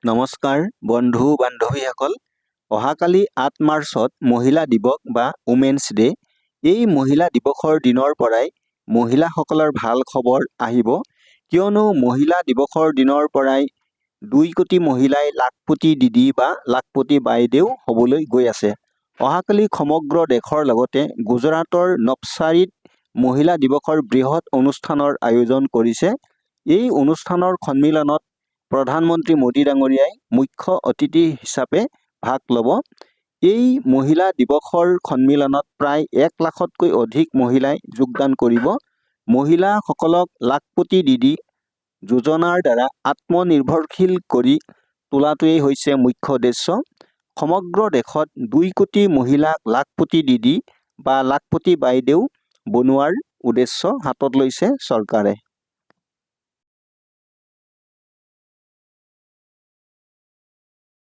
নমস্কাৰ বন্ধু বান্ধৱীসকল। অহাকালি ৮ মাৰ্চত মহিলা দিৱস বা উমেন্স ডে। এই মহিলা দিৱসৰ দিনৰ পৰাই মহিলাসকলৰ ভাল খবৰ আহিব, কিয়নো মহিলা দিৱসৰ দিনৰ পৰাই 2 কোটি মহিলাই লাখপতি দিদি বা লাখপতি বাইদেউ হ'বলৈ গৈ আছে। অহাকালি সমগ্ৰ দেশৰ লগতে গুজৰাটৰ নৱছাৰীত মহিলা দিৱসৰ বৃহৎ অনুষ্ঠানৰ আয়োজন কৰিছে। এই অনুষ্ঠানৰ সন্মিলনত প্ৰধানমন্ত্ৰী মোদী ডাঙৰীয়াই মুখ্য অতিথি হিচাপে ভাগ ল'ব। এই মহিলা দিৱসৰ সন্মিলনত প্ৰায় 1 লাখতকৈ অধিক মহিলাই যোগদান কৰিব। মহিলাসকলক লাখপতি দিদি যোজনাৰ দ্বাৰা আত্মনিৰ্ভৰশীল কৰি তোলাটোৱেই হৈছে মুখ্য উদ্দেশ্য। সমগ্ৰ দেশত 2 কোটি মহিলাক লাখপতি দিদি বা লাখপতি বাইদেউ বনোৱাৰ উদ্দেশ্য হাতত লৈছে চৰকাৰে।